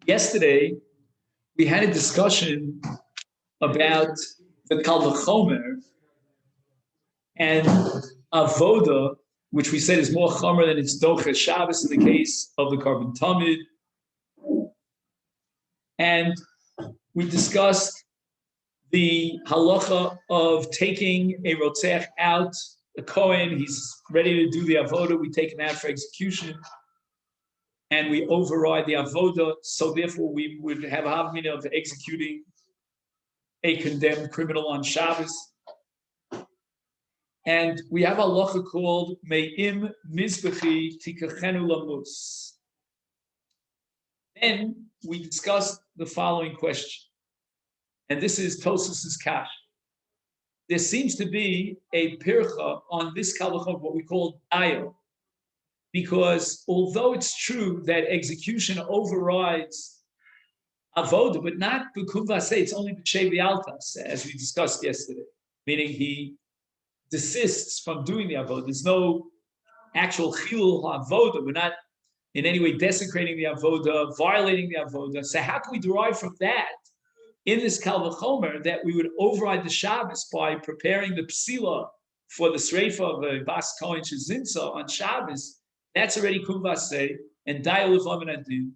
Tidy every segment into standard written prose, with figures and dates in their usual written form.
Yesterday, we had a discussion about the Kal V'chomer and Avoda, which we said is more chomer than its Doche Shabbos in the case of the Karban Tamid. And we discussed the halacha of taking a Rotzech out, a Kohen, he's ready to do the Avoda, we take him out for execution, and we override the Avoda, so therefore we would have a havamina of executing a condemned criminal on Shabbos. And we have a halacha called Me'im Mizbechi Tikachenu Lamus. Then we discussed the following question, and this is Tosas's Kash. There seems to be a pircha on this kalachot, what we call dayo, because although it's true that execution overrides avoda, but not b'kum v'aseh, it's only b'shei v'altas, as we discussed yesterday, meaning he desists from doing the avoda. There's no actual chilul avoda. We're not in any way desecrating the avoda, violating the avoda. So how can we derive from that in this Kal V'chomer that we would override the Shabbos by preparing the psila for the sreifa of a bas kohen shezinsa on Shabbos? That's already kum v'aseh and dayo levamin adin.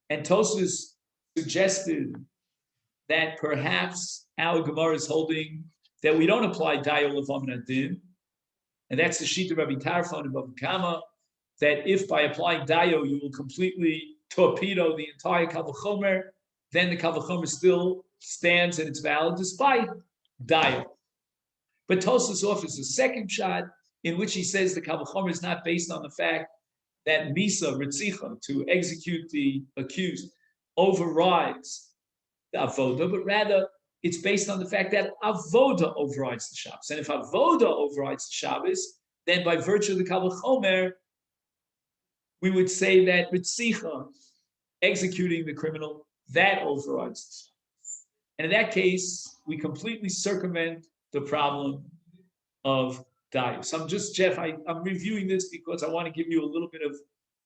And Tosfos suggested that perhaps our Gemara is holding that we don't apply dayo levamin adin, and that's the sheet of Rabbi Tarfon and Bava Kama, that if by applying dayo you will completely torpedo the entire Kal V'chomer, then the Kal V'chomer still stands and it's valid despite dayo. But Tosfos offers a second shot in which he says the Kal V'chomer is not based on the fact that Misa, Ritzicha, to execute the accused, overrides the Avoda, but rather it's based on the fact that Avoda overrides the Shabbos. And if Avoda overrides the Shabbos, then by virtue of the Kal V'chomer, we would say that Ritzicha, executing the criminal, that overrides the Shabbos. And in that case, we completely circumvent the problem of dayo. So Jeff, I'm reviewing this because I want to give you a little bit of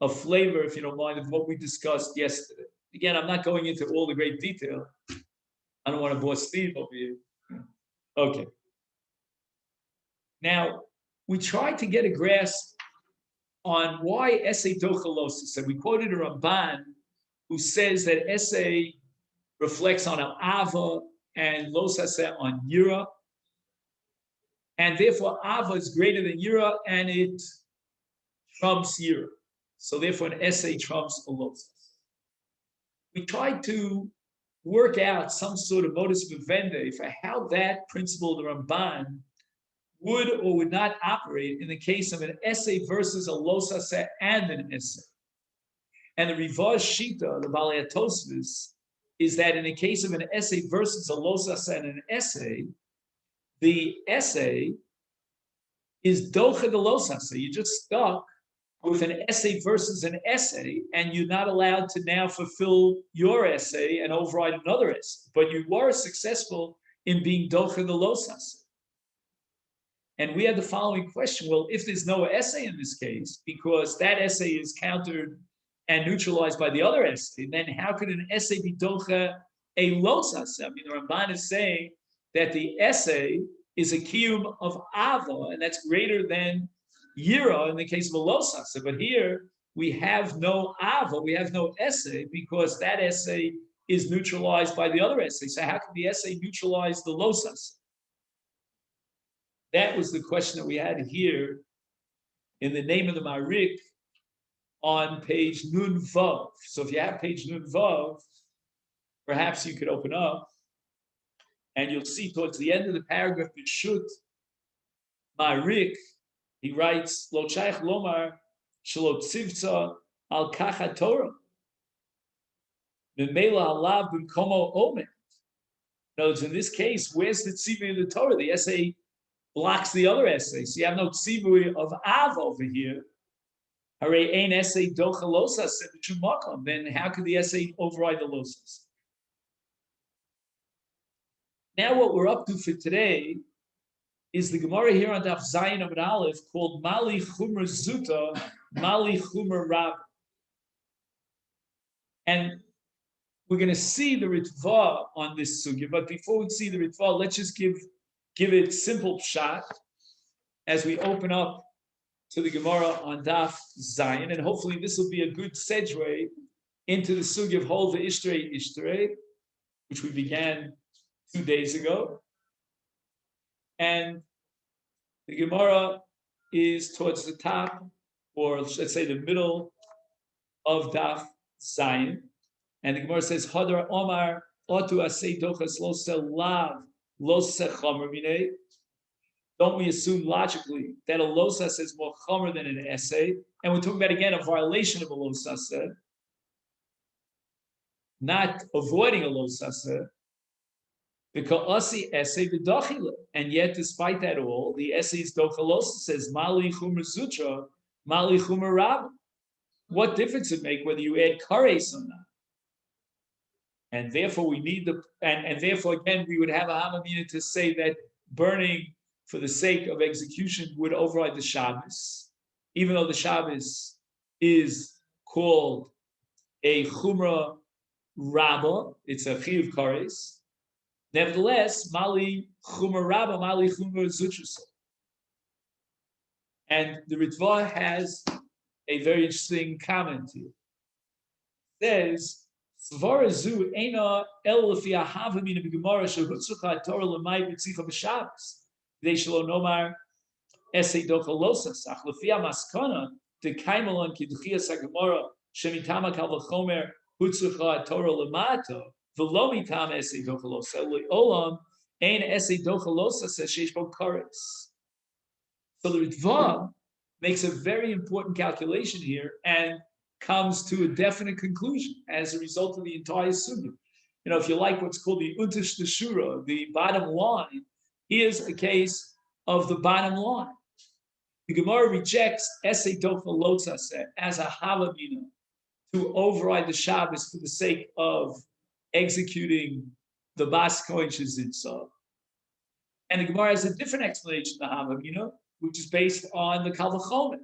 a flavor, if you don't mind, of what we discussed yesterday. Again, I'm not going into all the great detail. I don't want to bore Steve over here. Okay. Now, we tried to get a grasp on why Essay Dochalosis. And we quoted a Ramban who says that Essay reflects on Ava and Losaseh on Yira. And therefore, Ava is greater than Yira, and it trumps Yira. So therefore, an essay trumps a Losas. We tried to work out some sort of modus vivendi for how that principle of the Ramban would or would not operate in the case of an essay versus a Losaseh and an essay. And the Rivaz Shita, the Balei Tosfos, is that in the case of an essay versus a Losaseh and an essay, the essay is doche the losaseh. You're just stuck with an essay versus an essay, and you're not allowed to now fulfill your essay and override another essay. But you were successful in being doche the losaseh. And we had the following question: well, if there's no essay in this case, because that essay is countered and neutralized by the other essay, then how could an essay be doche a losaseh? I mean, the Ramban is saying that the essay is a kiyum of ava, and that's greater than yira in the case of a losaseh. But here we have no ava, we have no essay, because that essay is neutralized by the other essay. So how can the essay neutralize the losaseh? That was the question that we had here in the name of the Marik on page Nun Vav. So if you have page Nun Vav, perhaps you could open up, and you'll see towards the end of the paragraph, B'shut Marik, he writes, Lo Shaykh Lomar Shelo Tzivtza Al Kacha Torah Memela Alav B'Komo Omer. Notice in this case, where's the tzivui of the Torah? The essay blocks the other essay, so you have no tzivui of Av over here. Hare ein essay docha losas b'shum makom. Then how could the essay override the losas? Now what we're up to for today is the Gemara here on Daf Zayin Amud Aleph called Mali Chumer Zuta, Mali Chumer Rab. And we're going to see the Ritva on this sugya, but before we see the Ritva, let's just give it simple pshat as we open up to the Gemara on Daf Zion, and hopefully this will be a good segue into the sugya of Hol Ishtere, which we began 2 days ago. And the Gemara is towards the top, or let's say the middle of Daf Zion. And the Gemara says, Hadar Omar, Otu Asei Dochas Lo Lav, Lo Chomer Minei. Don't we assume logically that a losas is more chomer than an essay? And we're talking about, again, a violation of a losas, not avoiding a losas. Because essay v'dachila, and yet, despite that all, the essay's dochalosa says mali chumer sutra, mali chumer rab. What difference it make whether you add kares or not? And therefore, we need and therefore again we would have a hamamina to say that burning for the sake of execution would override the Shabbos, even though the Shabbos is called a chumra rabba, it's a chiyuv kares. Nevertheless, mali chumra rabba, mali chumra zutrus. And the Ritva has a very interesting comment here. It says, Svara zu eina el lefi ahava mina b'gemara shehutzucha Torah l'may b'tzicha b'Shabbos. They shall nomar essay dochalosas. Ach lefia maskana de kaimelon kidchia sagamora shemitama kalvachomer hutzucha Torah lemato velomitam essay dochalosa olam ein essay dochalosas sheish bo kares. So the Ritva makes a very important calculation here and comes to a definite conclusion as a result of the entire sugya. If you like what's called the Untish Teshura, the bottom line, is a case of the bottom line. The Gemara rejects Esei Docha Lotzaseh as a halamina to override the Shabbos for the sake of executing the Bas Kohen Shezitza. And the Gemara has a different explanation of the halamina, which is based on the Kal V'chomer.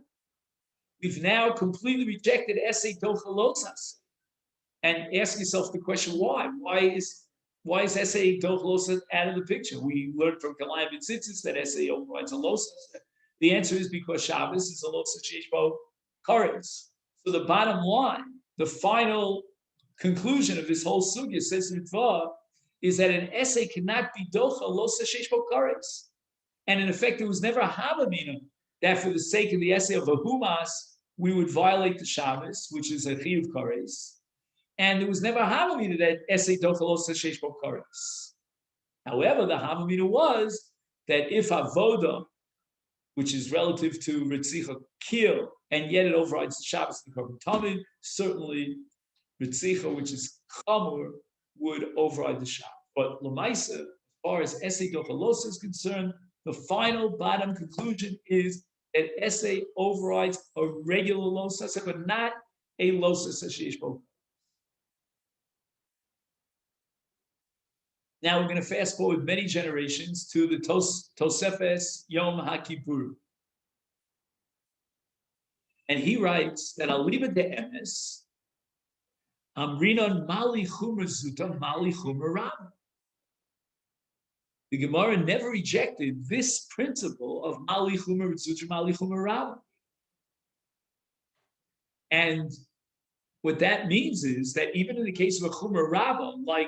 We've now completely rejected Esei Docha Lotzaseh. And ask yourself the question, why? Why is essay Doch Losa out of the picture? We learned from Kalayim and Tzitzis that essay overrides a Losa. The answer is because Shabbos is a Losa Sheshbo Kares. So the bottom line, the final conclusion of this whole sugya, says Ritva, is that an essay cannot be Docha Losa Sheshbo Kares. And in effect, it was never a Havamina that for the sake of the essay of a Humas, we would violate the Shabbos, which is a Chiyuv Kares. And there was never a Havamina that essay Dochalosa Sheish Bo Kares. However, the Havamina was that if Avoda, which is relative to Ritzicha, kill, and yet it overrides the Shabbos and the Korban Tamid, certainly Ritzicha, which is Chamur, would override the Shabbos. But Lamaisa, as far as essay Dochalosa is concerned, the final bottom conclusion is that essay overrides a regular Losa, but not a Losa Sheish Bo. Now we're going to fast forward many generations to the Tosefes Yom HaKippur. And he writes that Aliba de Emes, Amrinon Mali Chumer Zuta, Mali Chumer Rabba. The Gemara never rejected this principle of Mali Chumer Zuta, Mali Chumer Rabba. And what that means is that even in the case of a Chumer Rabba, like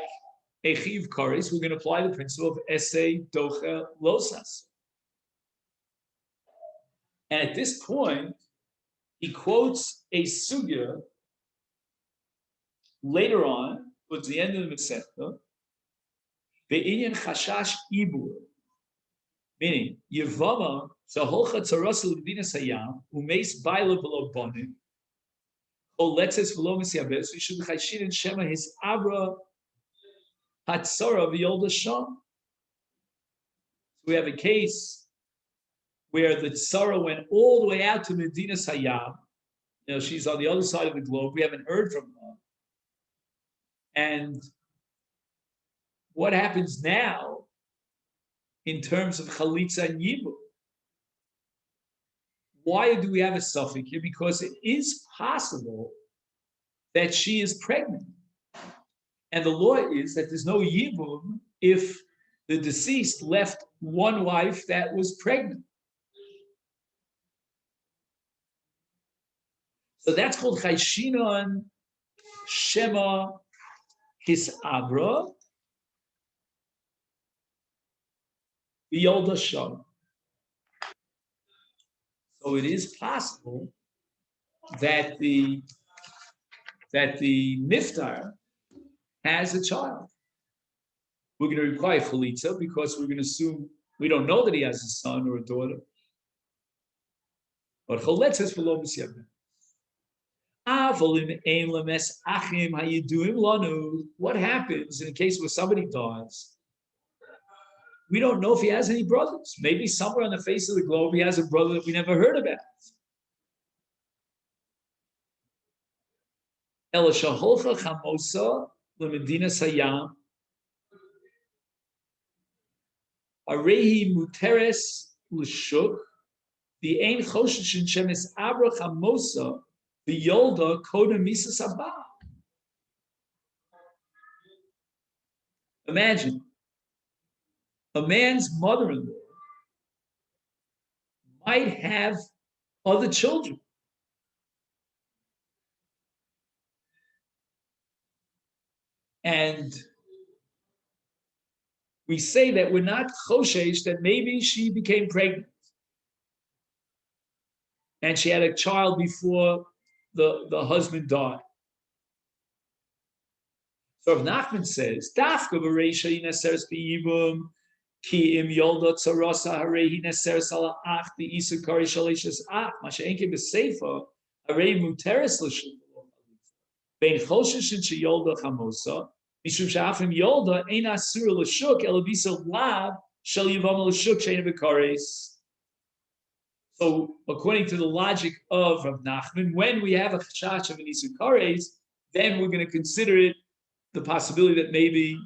a Chiv Kares, we're going to apply the principle of Esei Docha Losas. And at this point, he quotes a sugya later on, towards the end of the Masechta, Be'inyan Chashash Ibur, meaning Yevama Zaholcha Tzaras L'Medinas Hayam Umeis Baila Below Bonim Ol Letzes V'Lo Misyabes V'Shuv Chayshinin Shema His Abra Hatzara V'Yolda Sham. We have a case where the Tzara went all the way out to Medinas Hayam. She's on the other side of the globe. We haven't heard from her. And what happens now in terms of Chalitza and Yibur? Why do we have a suffix here? Because it is possible that she is pregnant. And the law is that there's no yibum if the deceased left one wife that was pregnant. So that's called Chayshinon Shema His Abra Yolda Shon. So it is possible that the niftar has a child. We're going to require chalitza because we're going to assume we don't know that he has a son or a daughter. But chalitza is for lo misyabim. What happens in a case where somebody dies? We don't know if he has any brothers. Maybe somewhere on the face of the globe he has a brother that we never heard about. Ela shaholcha chamosa lemedina sayam arehi muteres l'shuk the ein choshishin shemes abra chamosa the yolda koda misa sabah. Imagine a man's mother-in-law might have other children. And we say that we're not choshesh, that maybe she became pregnant and she had a child before the husband died. So if Nachman says, Dafka b'reisha yineseres b'yibum, ki im yolda tzarasa harei yineseres ala ach b'isa kari shaleshes ach, ma she'enke b'seifa, harei muteres l'shul. Bein choshishin sheyolda chamosa, mishum she'afim yolda ein asur l'shuk, ela bisa lab shel yivam l'shuk she'ena b'kares. So according to the logic of Rav Nachman, when we have a chash of an isur kares, then we're going to consider it the possibility that maybe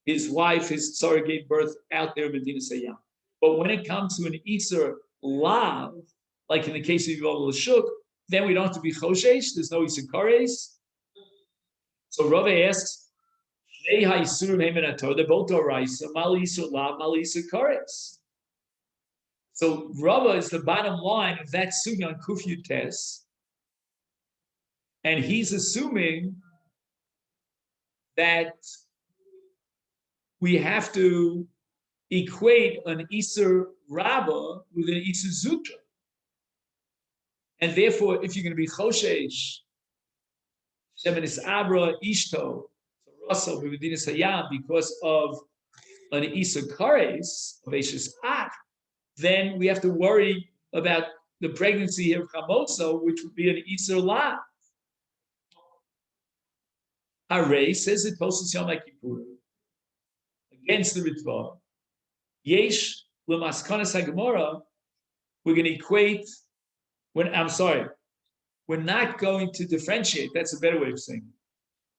his wife, his tzara, gave birth out there in Medina Sayyam. But when it comes to an Isur Lav, like in the case of Yivam L'Shuk, then we don't have to be Choshesh, there's no Isur Kares. So Rava asks, they're both Doraisa, Mal Isur Lav, Mal Isur Kares. So Rava is the bottom line of that sugya on Kuf Yutes, and he's assuming that we have to equate an Isur Rabbah with an Isur Zutra. And therefore, if you're going to be Choshesh, Shemenis Abra, Ishto, Russell, B'Medina Sayyam, because of an Isur Kares, of Eshes Ach, then we have to worry about the pregnancy here of Chamosa, which would be an Isur La. Harei says it Tosas Yom Kippur against the Ritva. Yesh l'maskanas haGemara. We're going to equate. We're not going to differentiate. That's a better way of saying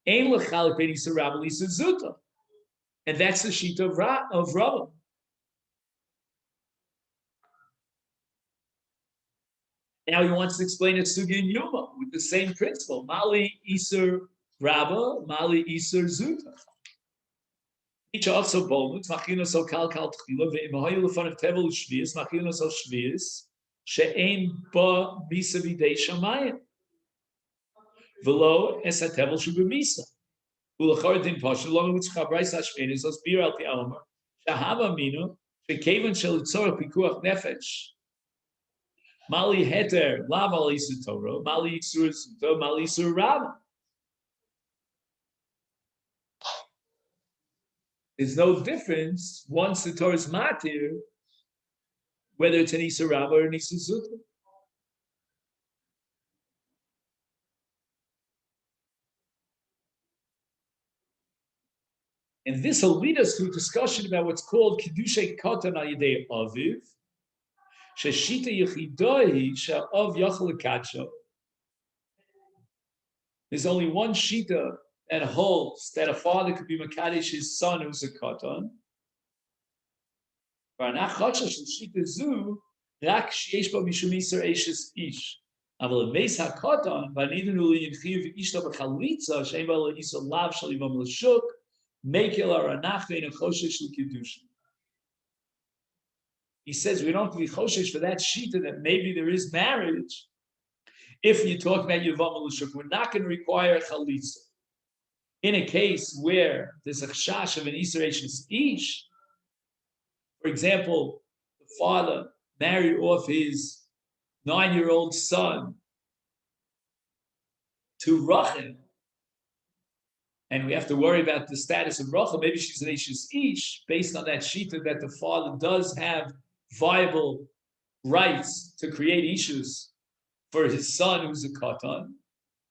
it. Ein l'chalik ben Isur Rabba l'Isur Zuta, and that's the sheet of Rava. Now he wants to explain it Sugi and Yuma with the same principle. Mali Isur Rabba, Mali Isur Zuta. Each also bonus, Machino so kal tchila, ve'imahayil lefan of tevel shvius, Machino so shvius, she'ein ba misa v'dei shamayim. V'lo es ha-tevel shu b'misa. U'lachar din pasha, lo mitzcha b'rais hashmenis, os bir al pi almar, shahava minu, she'kevan shel tzorach pikuach nefesh. Mali heter, la mali Isur Torah, Mali Isur Zuta, Mali Isur Rabba. There's no difference once the Torah is matir, whether it's an Isur Rabba or an Isur Zuta. And this will lead us to a discussion about what's called Kiddushay Katan al Yedei Aviv, Sheshita Yechidahi Sha'av Yachal Katsha. There's only one shita that holds that a father could be Makadesh his son who's a Katan. אבל המייס הקטן, והנידנו לינחיר ואישתו בחליצה, שאין בה לאיסו לאו של יבום לשוק, מקל הרנח ואין החושש לקידוש. He says we don't have to be choshesh for that shita that maybe there is marriage. If you talk about Yavam L'Shuk, we're not going to require chalitza. In a case where there's a chash of an Isser Eishes Ish, for example, the father married off his 9-year-old son to Rachel, and we have to worry about the status of Rachel. Maybe she's an Eishes Ish, based on that shita that the father does have viable rights to create issues for his son who's a katan.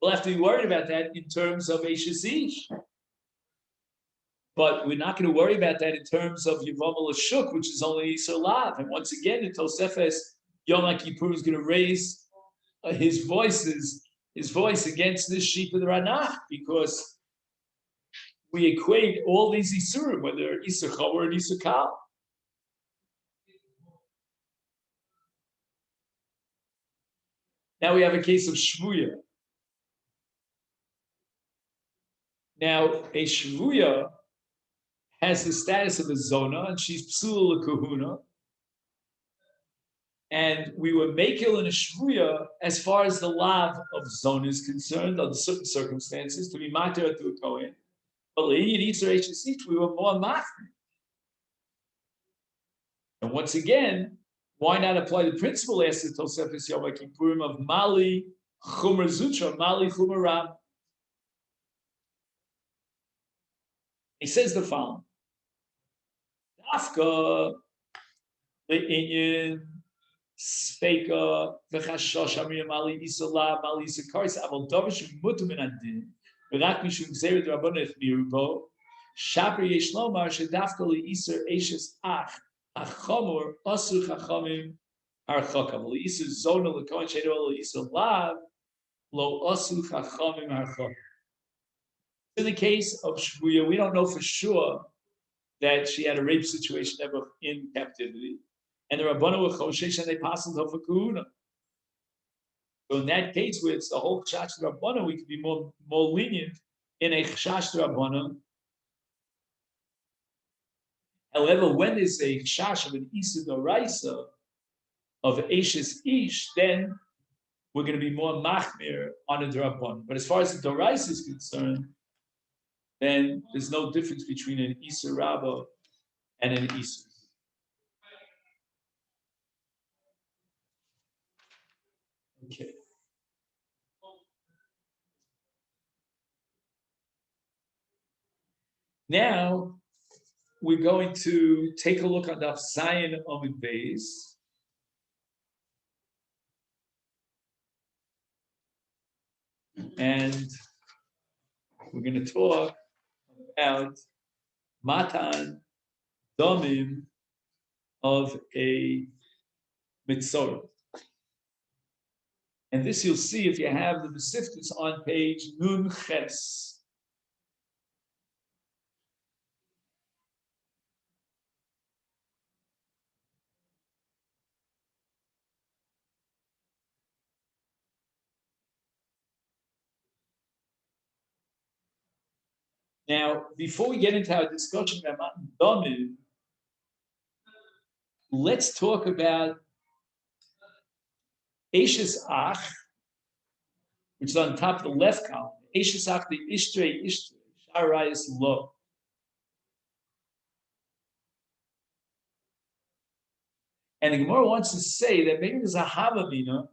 We'll have to be worried about that in terms of Eishes Ish. But we're not going to worry about that in terms of Yavam L'Shuk, which is only Yisur Lav. And once again, in Tosefes, Yom Kippur is going to raise his voice against this sheep of the Ranach, because we equate all these Isurim, whether Isur Chav or Isur Kal. Now we have a case of Shvuya. Now, a Shvuya has the status of a Zona, and she's Psula Kahuna. And we were Mekil in a Shvuya as far as the lav of Zona is concerned, under certain circumstances, to be Mater to a Kohen. But in Yisur Eishes Ish, we were more Machmir. And once again, why not apply the principle as to Tosefes Yom Kippurim of Mali Chumer Zutra, Mali Chumer Ram? He says the following: Dafka le'inyan speika v'chashosh amir Mali Isola Mali Isakaris aval davish mutum in adin v'rak mishum gzeir d'rabbanan mirubo shaper yesh lomar shedafka le'isur eishes ach. Achamor asur chachamim harchakam leisur zona lekohen shedo leisur lav lo asur chachamim harchakam. In the case of Shvuya, we don't know for sure that she had a rape situation ever in captivity, and the Rabbanu were choshesh and they passed her for kahuna. So in that case, where it's the whole chash Rabbanu, we could be more lenient in a chash Rabbanu. However, when there's a chash of an Isur Doraisa of Eishes Ish, then we're going to be more machmir on a Drabbon. But as far as the Doraisa is concerned, then there's no difference between an Isur Rabba and an Isur. Okay. Now, we're going to take a look at Daf Zayin Amud Beis. And we're going to talk about Matan Domim of a Mitzorah. And this you'll see if you have the Masiftis on page Nun Ches. Now, before we get into our discussion about Matan Domim, let's talk about Eishes Ach, which is on top of the left column. Eishes Ach, the Ishtrei, Sharayis Lo. And the Gemara wants to say that maybe there's a Havamina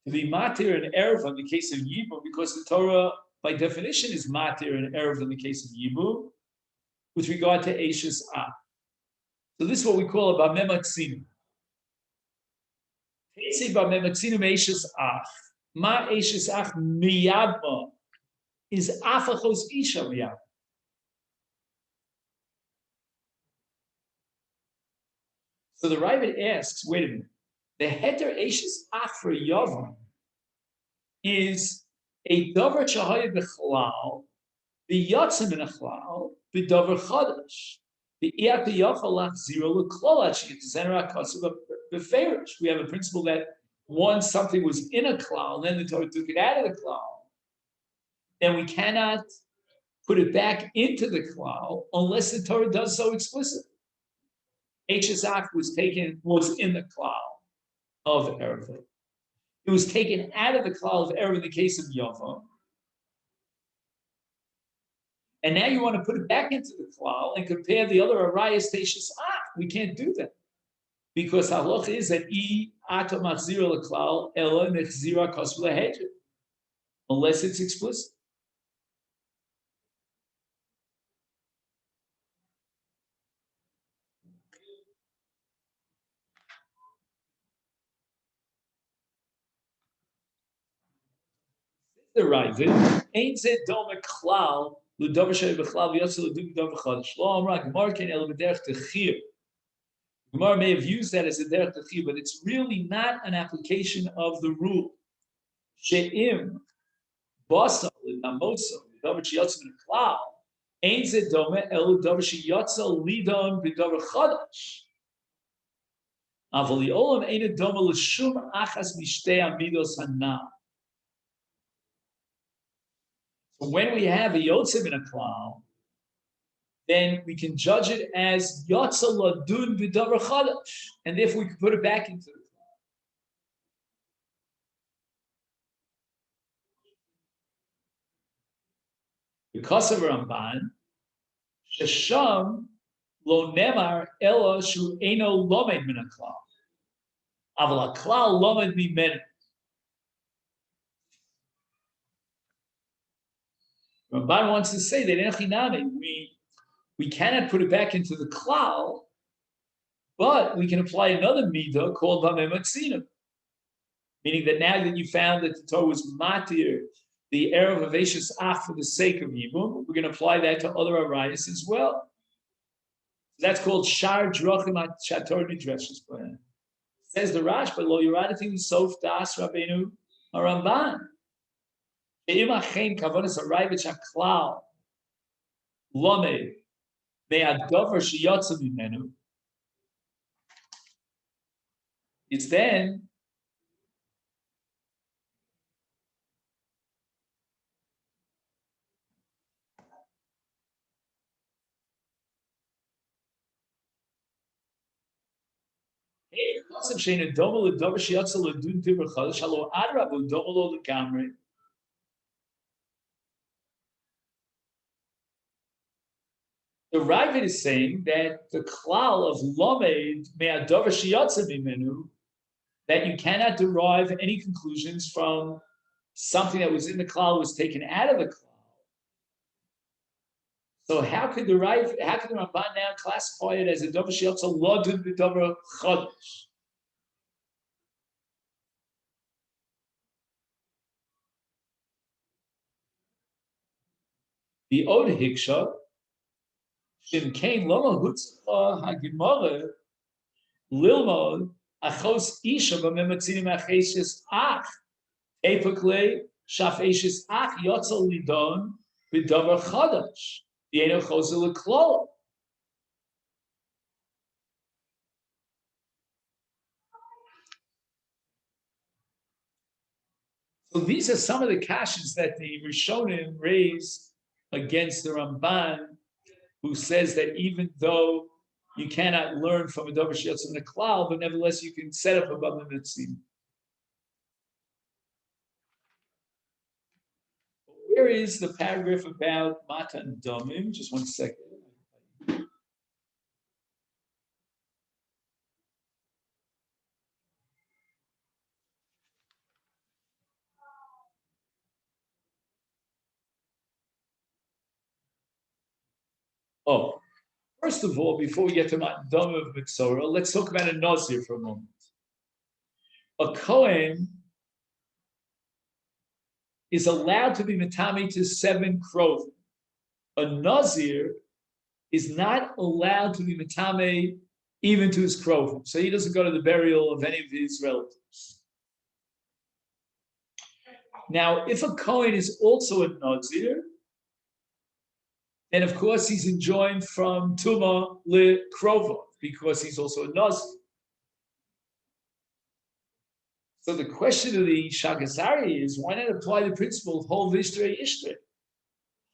to be Matir and Erev in the case of Yibum, because the Torah, by definition, is Matir and Erev in the case of Yibum, with regard to Eishes Ach. So this is what we call a Bameh Matzinu. Teitzi Bameh Matzinu Eishes Ach. Ma Eishes Ach miyadma is Afachos Isha miyadma. So the Ravid asks, wait a minute, the Heter Eishes Ach for Yavam is a Dover Chahaya B'chalal, the Yatzim in a Chalal, the Dover Chadash. The Iyak Yachalach Zero L'Klolach Yitzzenra Kasuv B'Ferish. We have a principle that once something was in a klal, then the Torah took it out of the klal, then we cannot put it back into the klal unless the Torah does so explicitly. Hshach was in the klal of Erev. It was taken out of the klal of Erev in the case of Yavam. And now you want to put it back into the klal and compare the other arayas to Hshach. We can't do that. Because halach is that ato machzira l'klal ela nechzira kos v'lehedra, unless it's explicit. The Ravid ain't zed dome klal l'davar shei b'chlal v'yotzel l'du b'davar chadash. Lo amra gemar ken ela b'derech techir. Gemara may have used that as a derech techir, but it's really not an application of the rule. She'im basa l'namosa l'davar sheyotzel b'klal ain't zed dome ela l'davar sheyotzel lidon b'davar chadash. Avali olam ain't dome l'shum achas mishtei amidos hanam. When we have a yotzev in a klal, then we can judge it as yotza ladun b'davar chadash, and therefore we can put it back into the klal. Because of Ramban, shesham lo nemar ela shu eno lomed min a klal, aval a klal lomed mimenu. Ramban wants to say that we cannot put it back into the klal, but we can apply another midah called v'mematzina, meaning that now that you found that the Torah was matir, the erev of Hshach for the sake of Yibum, we're going to apply that to other arayos as well. That's called shar drachim shator nidreshes plan. Says the Rash, but lo yiradatim sof das Rabbeinu Haramban. It's then the Ravid is saying that the klal of lomed me'adavar sheyatza mimenu, that you cannot derive any conclusions from something that was in the klal was taken out of the klal. So how could the Ramban now classify it as a davar sheyatza ladun b'davar chadash? The Od Hiksha, Shin Kain Lama Hutzah HaGimara Lilmod Achos Isha B'Mematzinim Acheshes Ach Epokle Shaf Eshes Ach Yotzal Lidon B'Davar Chadash Yeno Chozel L'Klol. So these are some of the kashas that the Rishonim raise against the Ramban, who says that even though you cannot learn from a davar sheyatza in a klal, but nevertheless you can set up a bava mitzvah. Where is the paragraph about matan damim? Just 1 second. Oh, first of all, before we get to matan damim of mitzorah, let's talk about a nazir for a moment. A kohen is allowed to be metame to 7 krovim. A nazir is not allowed to be metame even to his krovim, so he doesn't go to the burial of any of his relatives. Now, if a kohen is also a nazir, then of course he's enjoined from tuma le krova because he's also a nazir. So the question of the Shagazari is, why not apply the principle of Hol Vishtre Ishtre?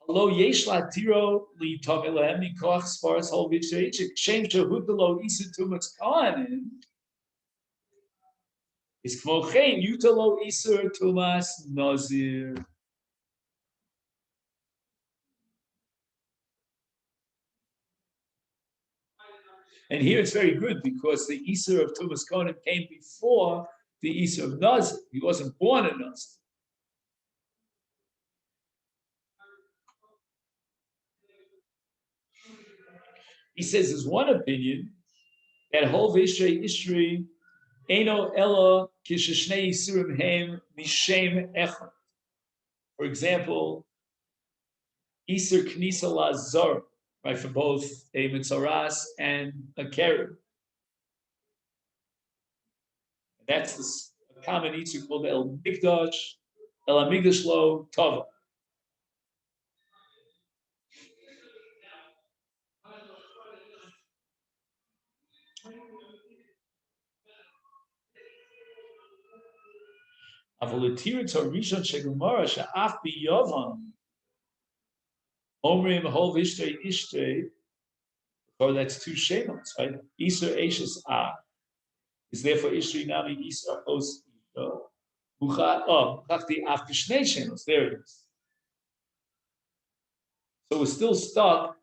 Lo yesh la tiro li tomelem mikoch sfaras Hol Vishtre Ishtre. Shem shehutalo isu tumas kahanim. Is kmochein yutalo isur tumas nazir. And here it's very good because the isur of tumas kahanim came before the isur of nazir. He wasn't born a nazir. He says there's one opinion that Hol Vishtre Ishri Eino Ella Kishashnei Yisurim Heim Mishem Echad. For example, Isur Knisa Lazar, right, for both a Mitzaras and a Kerub. That's the common Isur called El Mikdash, El Amigdash Lo Tova. Avolatirit Rishon Shegumara Sha'af Biyavam Omrim Hol Vishtre Ishtre, or that's two shemos, right? Isur Eishes Ah is therefore Ishri Nami Isur Os Muchat Muchachti Af B'Shnei Shemos. There it is. So we're still stuck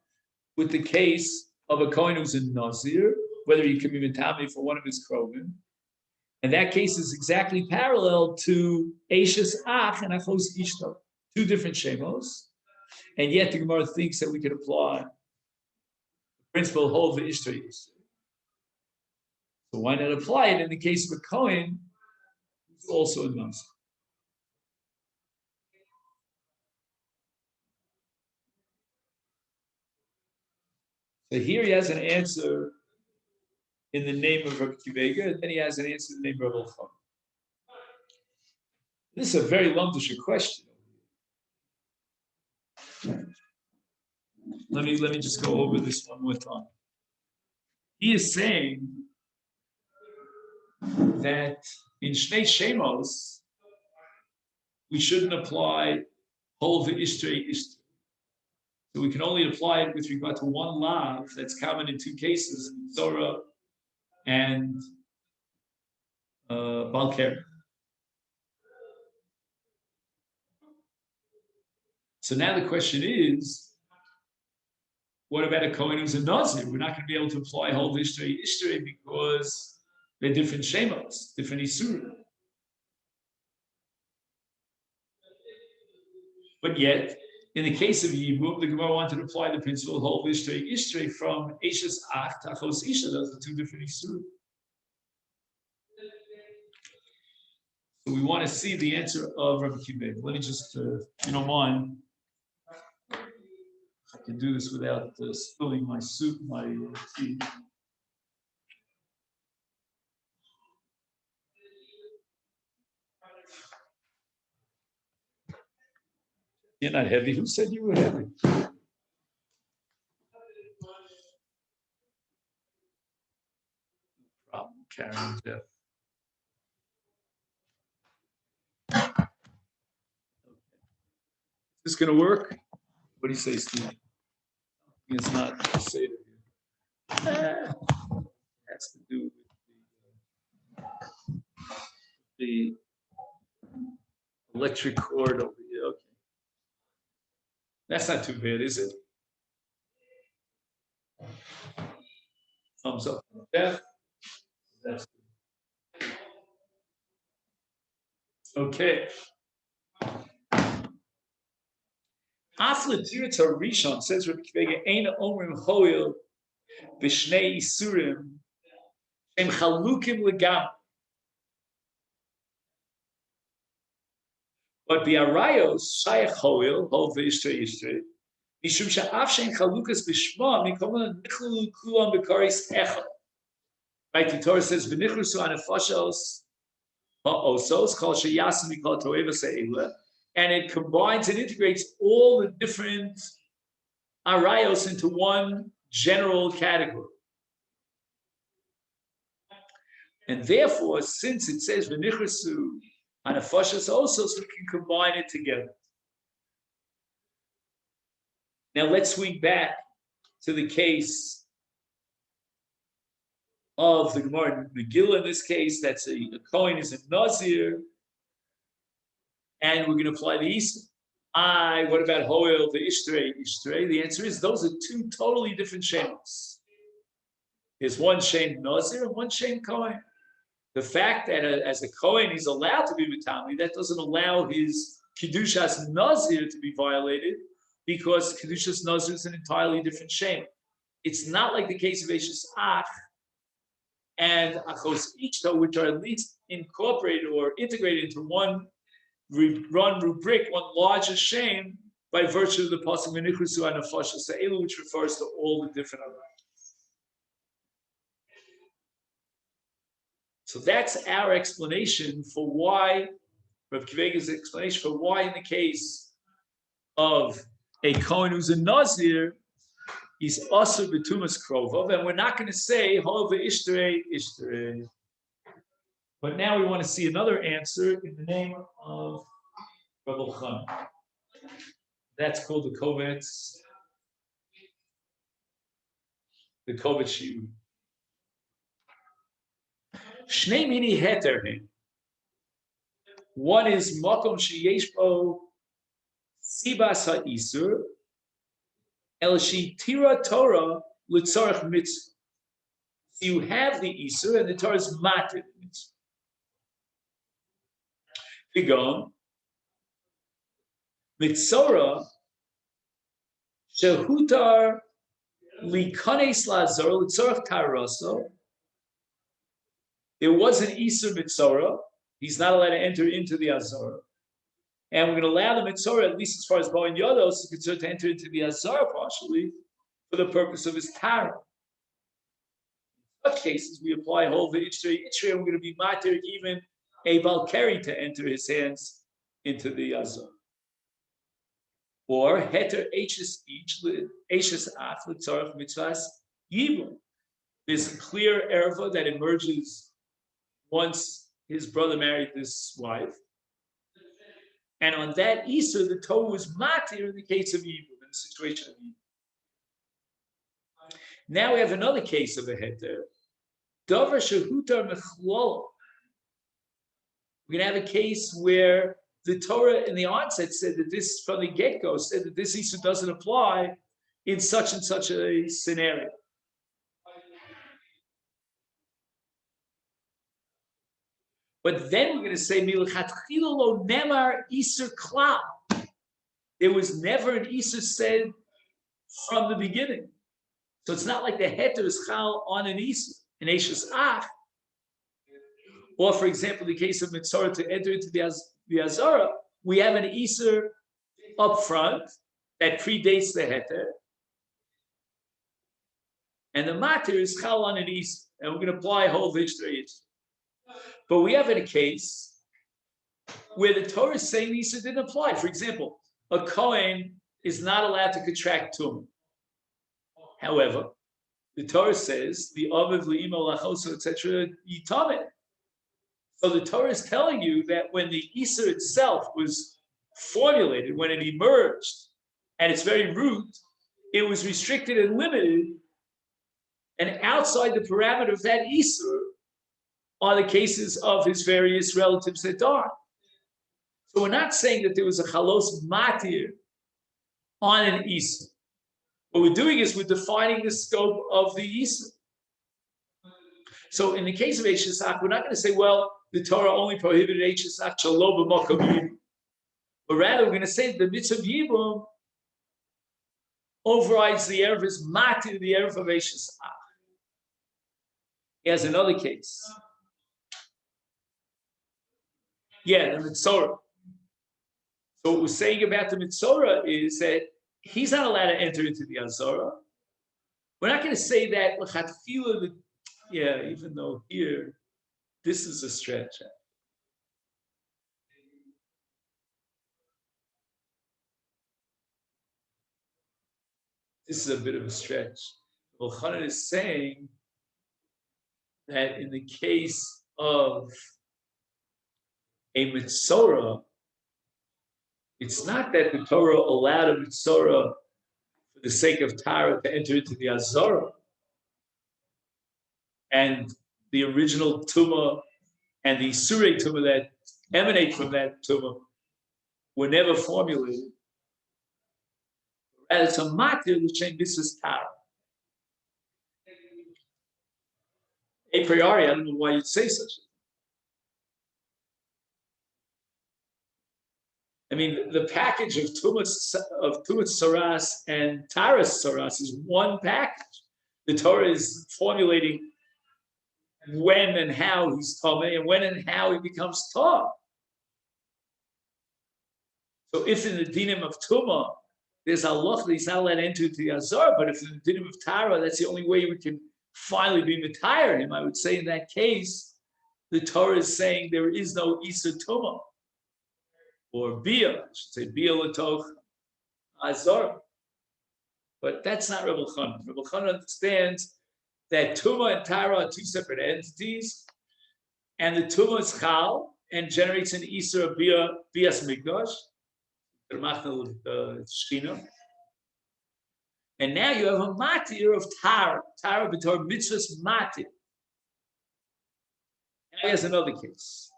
with the case of a Kohen who's in Nazir, whether he can be Mitami for one of his Krovim. And that case is exactly parallel to Eishes Ach and Achos Ishto, two different shemos. And yet the Gemara thinks that we can apply the principle Hol V'Ishtre Ishtre. So why not apply it in the case of a Kohen who's also a Nazir? So here he has an answer in the name of Rabbi Kivega, and then he has an answer in the name of Rabbi Chum. This is a very lumdish question. Let me just go over this one more time. He is saying that in Shnei Shemos, we shouldn't apply Hol V'Ishtre Ishtre. So we can only apply it with regard to one lav that's common in two cases, Zorah and Balker. So now the question is, what about a Kohen who's a Nazir? We're not going to be able to apply Hol V'Ishtre Ishtre because they're different shemos, different isurim. But yet, in the case of Yibum, the Gemara wanted to apply the principle of Hol V'Ishtre Ishtre from Eishes Ach to Achos Isha. Those are two different isurim. So we want to see the answer of Rabbi Kibbeh. Let me just, if you don't mind, I can do this without spilling my soup, my tea. You're not heavy. Who said you were heavy? Problem carrying Jeff. Okay. Is this going to work? What do you say, Steve? It's not say it here. It has to do with the electric cord over here. Okay. That's not too bad, is it? Thumbs up. Jeff. That's good. Okay. After Tirta Rishon says Rabbi Kivega, Eina Omrim Choil B'Shnei Isurim Shem Chalukim Legam. But Biarayos Shayach Choil Hol V'Ishtre Ishtre Mishum Sha'af Shem Chalukas B'Shma Mikoman Nichlu Kulam B'Karis Echad. Right, the Torah says V'Nichlusu Anefashos Ha'osos Kol Sheyasim Mikol Toeva Se'ela. And it combines and integrates all the different arayos into one general category. And therefore, since it says v'nichrasu hanafashas also, so we can combine it together. Now let's swing back to the case of the Gemara Megillah. In this case, that's a Kohen is a Nazir, and we're going to apply the Easter. What about Hoel, the Ishtrei? The answer is those are two totally different Shems. There's one Shem Nazir and one Shem Kohen. The fact that as a Kohen he's allowed to be Mitami, that doesn't allow his Kedushas Nazir to be violated, because Kedushas Nazir is an entirely different Shem. It's not like the case of Eshes Ach and Achos Ichto, which are at least incorporated or integrated into one rubric, one larger Shem, by virtue of the Pasuk V'nichrusu Hanafashos Ha'elu, which refers to all the different Arayos. So that's our explanation for why, Rav Kivega's explanation for why in the case of a Kohen who's a Nazir, he's also B'tumas Krovov, and we're not going to say, Hov Ishterei. But now we want to see another answer in the name of Rabbi Khan. That's called the Kovetz Shiur. Shnei mini heter. One is makom sheyesh bo sibas ha'isur el shi tira Torah l'tzorach mitzvah. So you have the isur and the Torah is matir mitzvah. Figon mitzora shehutar likanes lazor l'tzorach taraso. There was an Isur Mitzorah. He's not allowed to enter into the Azorah. And we're going to allow the Mitzorah, at least as far as Bohen Yodos is concerned, to enter into the Azorah partially for the purpose of his Tara. In such cases, we apply whole V'Itzrei, and we're going to be matir even a Valkyrie to enter his hands into the Azorah. Or Heter Eishes Ach L'Tzorach Mitzvahs Yibum. There's a clear erva that emerges once his brother married this wife. And on that Isur, the Torah was matir in the case of Yibum, in the situation of Yibum. Now we have another case of a heter. Davar shehutar mechlol. We're going to have a case where the Torah in the onset said that this, from the get-go, said that this Isur doesn't apply in such and such a scenario. But then we're going to say, Milchatchila lo nemar Isur klal. There was never an Isur said from the beginning. So it's not like the heter is chal on an Isur, an Eishes Ach. Or, for example, the case of Mitzorah to enter into the Azorah, we have an Isur up front that predates the heter. And the matir is chal on an Isur. And we're going to apply a whole V'Itzrei. But we have a case where the Torah is saying the Isur didn't apply. For example, a Kohen is not allowed to contract tumah. However, the Torah says the Aviv Le'imo Lachoso, etc. Yitameh. So the Torah is telling you that when the Isur itself was formulated, when it emerged at its very root, it was restricted and limited, and outside the parameter of that Isur are the cases of his various relatives that died. So we're not saying that there was a chalos matir on an Isur. What we're doing is we're defining the scope of the Isur. So in the case of Eishes Ach, we're not going to say, well, the Torah only prohibited Eishes Ach shelo b'makom yibum. But rather, we're going to say the mitzvah of Yibum overrides the erev is matir, the erev of Eishes Ach. He has another case. Yeah, the Mitzorah. So what we're saying about the Mitzorah is that he's not allowed to enter into the Azorah. We're not going to say that, even though here, this is a stretch. This is a bit of a stretch. Well, Chanan is saying that in the case of a mitzorah, it's not that the Torah allowed a mitzorah for the sake of Tara to enter into the Azorah, and the original Tumah and the Surei Tumah that emanate from that Tumah were never formulated. And it's a matir l'shem mitzvahs Tara. A priori, I don't know why you'd say such a thing. I mean, the package of Tumas Saras and Taras Saras is one package. The Torah is formulating when and how he's Tomei and when and how he becomes Tom. So if in the dinim of Tumah, there's Allah that he's not allowed to enter into the Azar, but if in the dinim of Tara, that's the only way we can finally be Mitayr him, I would say in that case, the Torah is saying there is no Isa Tumah, or Bia, I should say Bia Latoch Azar. But that's not Rebbe Chanan. Rebbe Chanan understands that Tumah and Tara are two separate entities, and the Tumah is Chal and generates an Isa of Bias Mikdash, and now you have a matir of Tara b'tor mitzvahs matir. Now here's another case.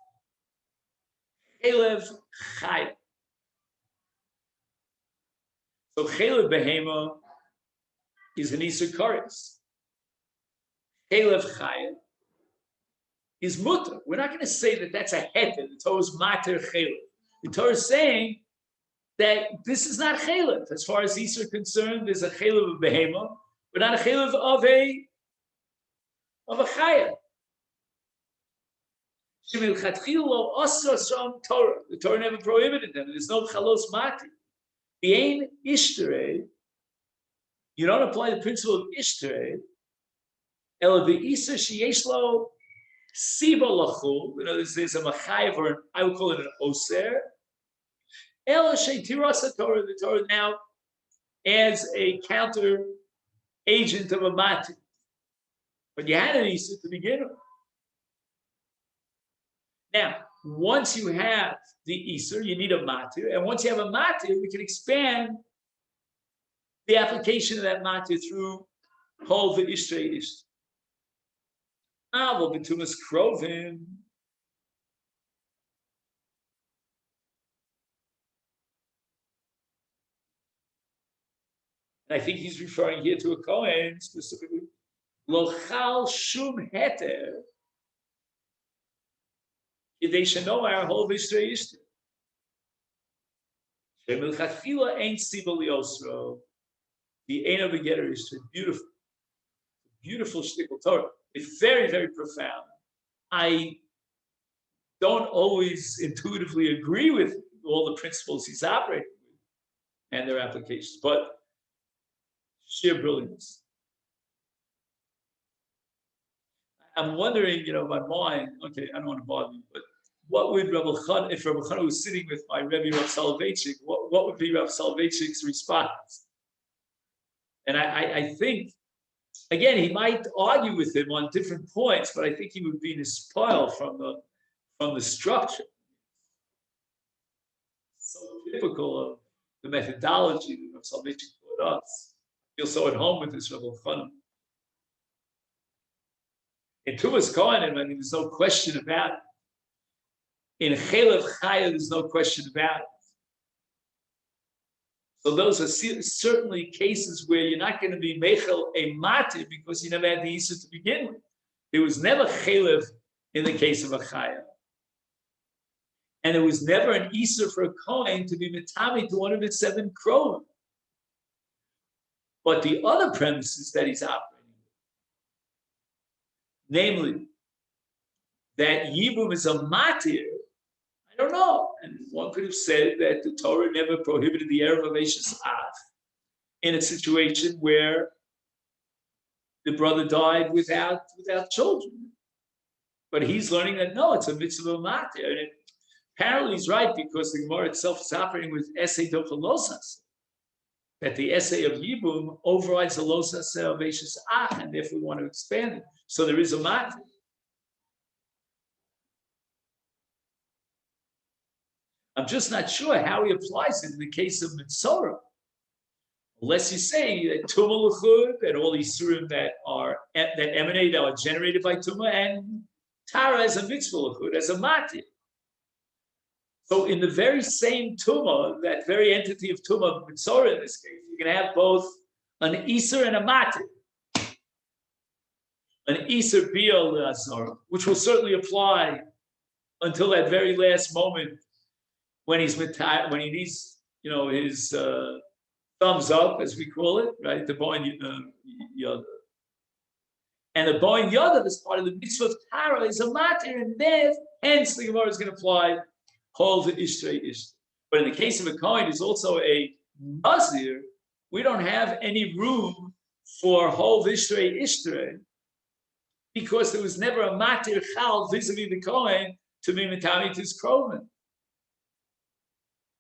Chelev Chaya. So Chelev Behema is an Isur Koretz. Chelev Chaya is mutter. We're not going to say that that's a heter. The Torah is matir Chelev. The Torah is saying that this is not chelev. As far as Isur are concerned, there's a chelev of behema, but not a chelev of a chaya. The Torah never prohibited them. There's no chalos mati. The ain ishtere, you don't apply the principle of ishtere, el v'isur sheyesh lo siba lachul. You know, there's a machayev, or I would call it an oser. The Torah now adds a counter agent of a matir. But you had an Isur to begin with. Now, once you have the Isur, you need a matir. And once you have a matir, we can expand the application of that matir through whole the Ishtrei Ishtr. Well, B'tumas Krovim. I think he's referring here to a Kohen specifically. Lochal shum heter. They should know our whole Vishrei Ishter. Shemilchachila ain't siba liosro. The Ein of a Getter is beautiful. Beautiful shtickle Torah. It's very, very profound. I don't always intuitively agree with all the principles he's operating with and their applications, but sheer brilliance. I'm wondering, my mind, okay, I don't want to bother you, but what would Rabbi Chanan, if Rabbi Chanan was sitting with my Rebbe Rav Soloveitchik, what would be Rav Soloveitchik's response? And I think, again, he might argue with him on different points, but I think he would be despoiled from the structure. So typical of the methodology that Rav Soloveitchik taught us. Feel so at home with this Rabbi Chanan. In Tumas Kohanim, I mean, there's no question about it. In Chelev Chaya, there's no question about it. So those are certainly cases where you're not going to be mechel a matir because you never had the Isur to begin with. There was never Chelev in the case of a Chaya. And there was never an Isur for a Kohen to be mitami to one of its 7 krovim. But the other premises that he's operating with, namely that Yibum is a matir, I don't know. And one could have said that the Torah never prohibited the Erev of Eishes Av in a situation where the brother died without children. But he's learning that no, it's a mitzvah of matir. And apparently he's right because the Gemara itself is operating with essay dochalosas. That the essay of Yibum overrides the losas of Eishes Ach, and therefore we want to expand it. So there is a matir. I'm just not sure how he applies it in the case of Mitzorah. Unless you say that Tumah L'chud, that all these surim that emanate, that are generated by Tumah, and Tara as a mitzvah L'chud, as a matir. So in the very same Tumah, that very entity of Tumah, Mitzorah in this case, you can have both an Iser and a matir. An Iser Biel L'Azor, which will certainly apply until that very last moment when he needs, his thumbs up, as we call it, right? The Boin Yodav. And the Boin Yodav is part of the mitzvah of Tara, is a matir, and then, hence, the Gemara is going to apply Hol V'Ishrei Ishtay. But in the case of a Kohen, who's also a Nazir, we don't have any room for Hol V'Ishrei Ishtay because there was never a matir chal vis-a-vis the Kohen to be Mitami to his Kroven.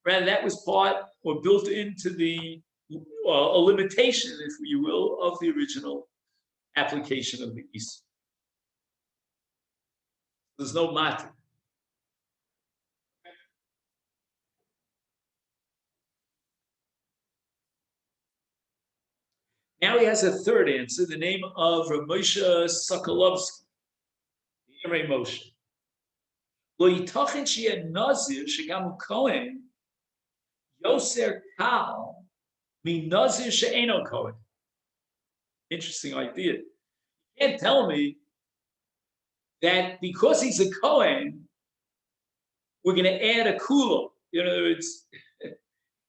Rather, that was part or built into the a limitation, if you will, of the original application of the Isra. There's no matter. Now he has a third answer, the name of Rav Moshe Sokolovsky, the Yirmei Moshe. Lo yitachin sheyeh nazir shegam Kohen yoser kal mi nazir she'eno Kohen. Interesting idea. You can't tell me that because he's a Kohen, we're going to add a kula. In other words,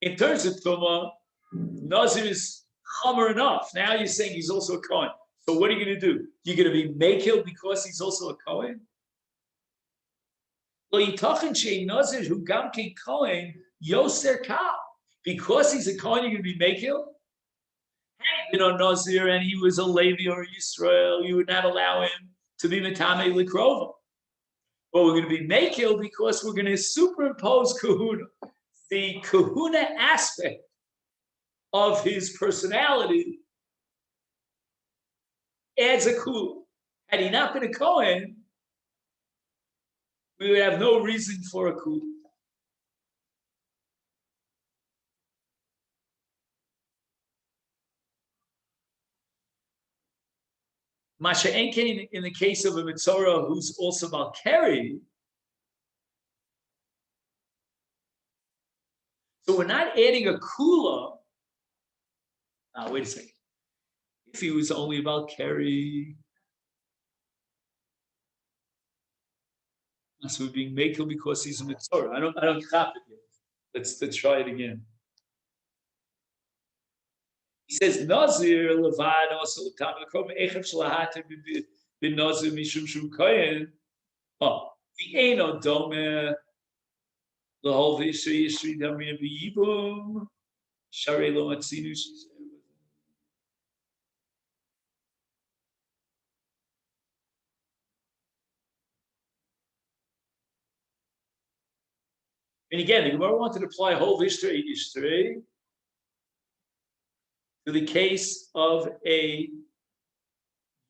in terms of Tumah, Nazir is chamer enough. Now you're saying he's also a Kohen. So what are you going to do? You're going to be mekil because he's also a Kohen? Lo yitachin she'en Nazir hu gam ke Kohen yoser kal. Because he's a Kohen, you're going to be mekil? Nazir and he was a Levi or a Yisrael, you would not allow him to be Metame Likrova. Well, we're going to be Mekil because we're going to superimpose Kahuna. The Kahuna aspect of his personality adds a Kula. Had he not been a Kohen, we would have no reason for a Kula. Masha Enkein, in the case of a Mitzorah who's also Malkeri, so we're not adding a Kula. Now, wait a second. If he was only Malkeri, so we're being Mekel because he's a Mitzorah. I don't chop it yet. Let's try it again. He says Nazir Levad also Tamikrom Echav Shlahatim bin Nazir Mishum Shum Kohen. Oh, the Eino Dome Lahol V'Yisri Yisri Damrin V'Yibum Sharei Lo Matzinu. And again, the Gemara wanted to apply Hol V'Yisri Yisri to the case of a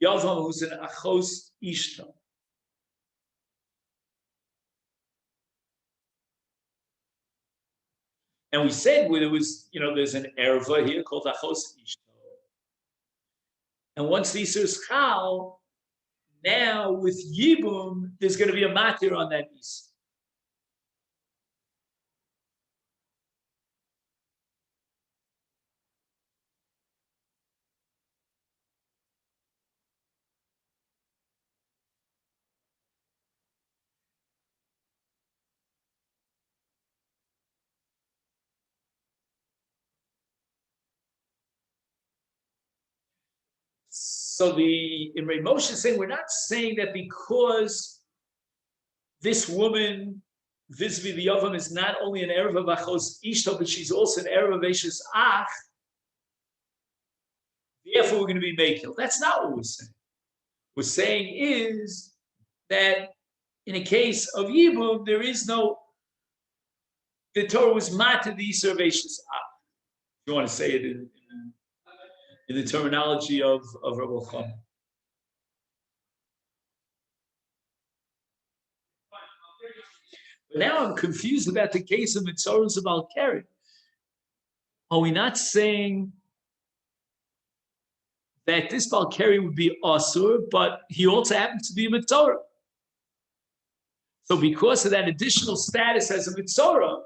Yavam who's an Achos Ishta. And we said when there was, there's an erva here called Achos Ishta. And once the Isser is Chal, now with Yibum, there's going to be a matir on that Isser. So in Rei Moshe is saying, we're not saying that because this woman, vis-a-vis the Yavam, is not only an Erev of Achos Ishto, but she's also an Erev of Eshes Ach, therefore we're going to be Mekil. That's not what we're saying. What we're saying is that in a case of Yibum, there is no, the Torah was Mata the Yisr of Eshes Ach. You want to say it in the terminology of Rabbi Chum. But now I'm confused about the case of Mitzoros of Al-Keri. Are we not saying that this Balkari would be Asur, but he also happens to be a Mitzorah? So because of that additional status as a Mitzorah,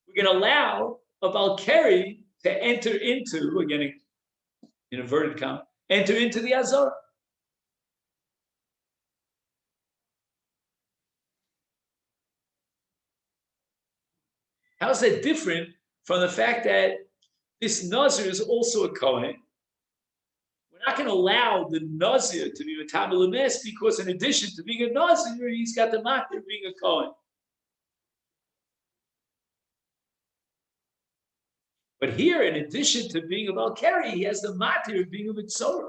we're going to allow a Balkari to enter into, again, in inverted comma, enter into the Azor. How is that different from the fact that this Nazir is also a Kohen? We're not going to allow the Nazir to be Matam Lemes because in addition to being a Nazir, he's got the matter of being a Kohen. But here, in addition to being a Balkari, he has the matter of being a Mitzorah.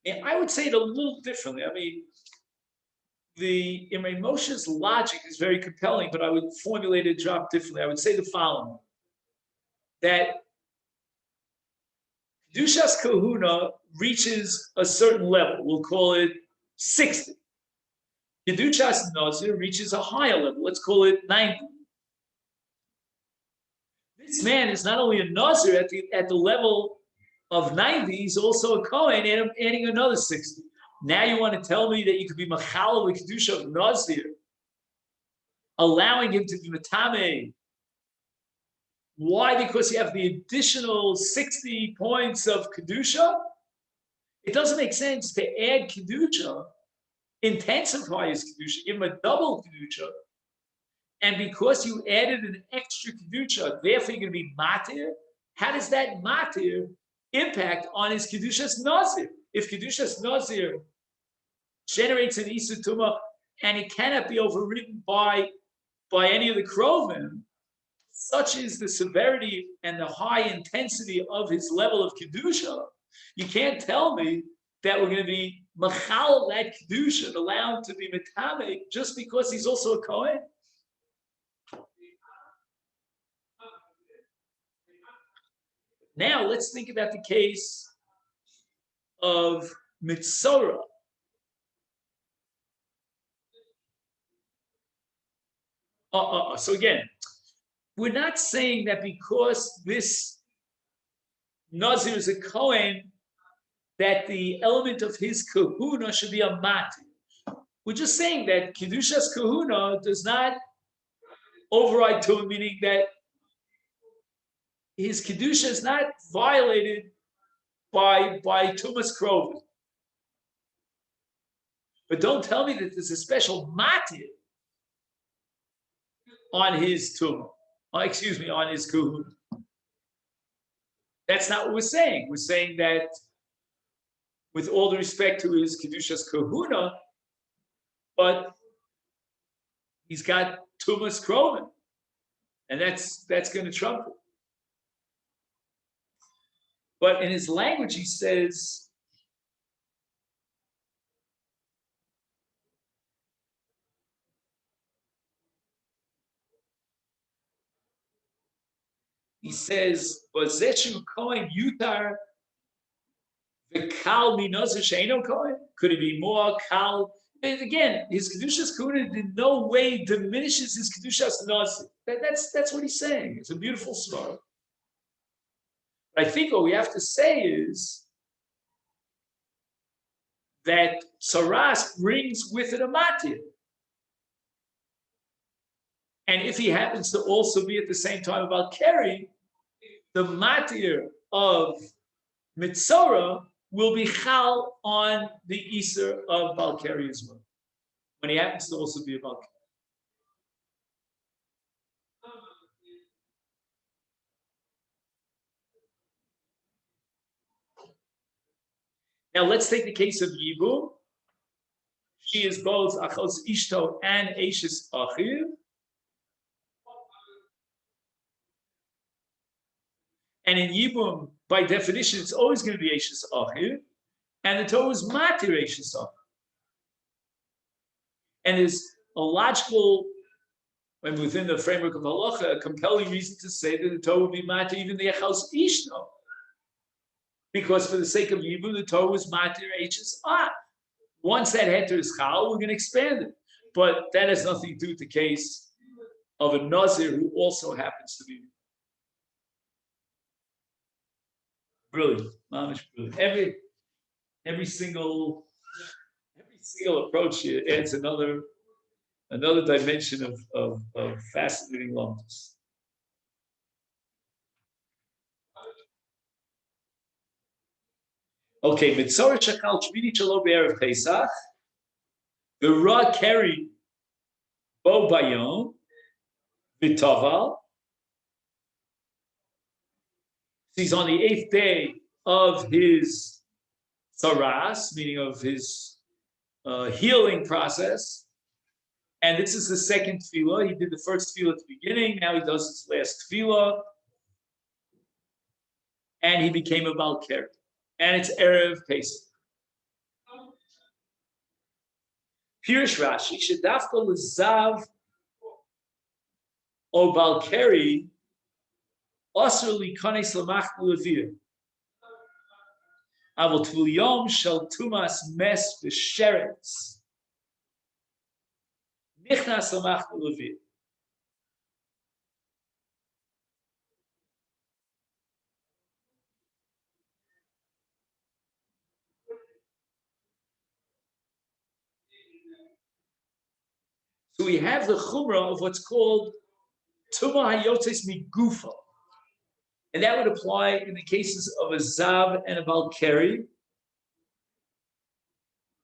And I would say it a little differently. I mean, the Imre Moshe's logic is very compelling, but I would formulate it drop differently. I would say the following: that Kedushas Kahuna reaches a certain level. We'll call it 60. Kedushas Nazir reaches a higher level. Let's call it 90. This man is not only a Nazir at the level of 90, he's also a Kohen, and I'm adding another 60. Now you want to tell me that you could be Machal with Kedusha of Nazir, allowing him to be Matame. Why? Because you have the additional 60 points of Kedusha? It doesn't make sense to add Kedusha, intensify his Kedusha, give him a double Kedusha, and because you added an extra Kedusha, therefore you're going to be Matir. How does that Matir impact on his Kedushas Nazir? If Kedushas Nazir generates an Isur Tumah and it cannot be overridden by any of the Krovim, such is the severity and the high intensity of his level of Kedusha, you can't tell me that we're going to be Machal that Kedusha and allow him to be Metame just because he's also a Kohen. Now let's think about the case of Mitzorah. So again, we're not saying that because this Nazir is a Kohen, that the element of his kahuna should be a mati. We're just saying that Kedushas kahuna does not override Tumah, meaning that his Kedusha is not violated by Tumas Krovim. But don't tell me that there's a special matir on his Tumah. On his Kahuna. That's not what we're saying. We're saying that with all the respect to his Kedushas Kahuna, but he's got Tumas Krovim. And that's going to trump it. But in his language, he says, "Bazechu Kohen Yutar v'Kal Minazir Sheino Kohen." Could it be more Kal? And again, his Kedushas Kahuna in no way diminishes his Kedushas Nazir. That's what he's saying. It's a beautiful story. I think what we have to say is that Saras brings with it a matir. And if he happens to also be at the same time about Keri, the matir of Mitzorah will be chal on the Isur of Balkari as well, when he happens to also be a Balkari. Now let's take the case of Yibum. She is both Achos Ishto and Eishes Achiv. And in Yibum, by definition, it's always going to be Eishes Achiv. And the Torah is Matir Eishes Achiv. And there's a logical, and within the framework of halacha, a compelling reason to say that the Torah would be matter even the echals ishno, because for the sake of Yibum, the Torah was matter h's ah. Once that heter is chal, we're going to expand it, but that has nothing to do with the case of a nazir who also happens to be brilliant, mamish brilliant. Every single approach here adds another dimension of fascinating lumps. Okay, Mitzorah Shakal Shmini Shalo Be'erev Pesach. The Ra carried Bo Bayom V'Taval. He's on the 8th day of his Saras, meaning of his healing process. And this is the second tefillah. He did the first tefillah at the beginning. Now he does his last tefillah. And he became a Malkeri. And it's Erev Pesach. Pirish Rashi, Shedafka L'Zav O Balkeri Osir Likanes Lamach Levir. Avol Tvul Yom Shel Tumas Mes V'Sheretz Nichnas Lamach Levir. So we have the chumrah of what's called Tumah Hayotes Migufa. And that would apply in the cases of a Zav and a Balkeri.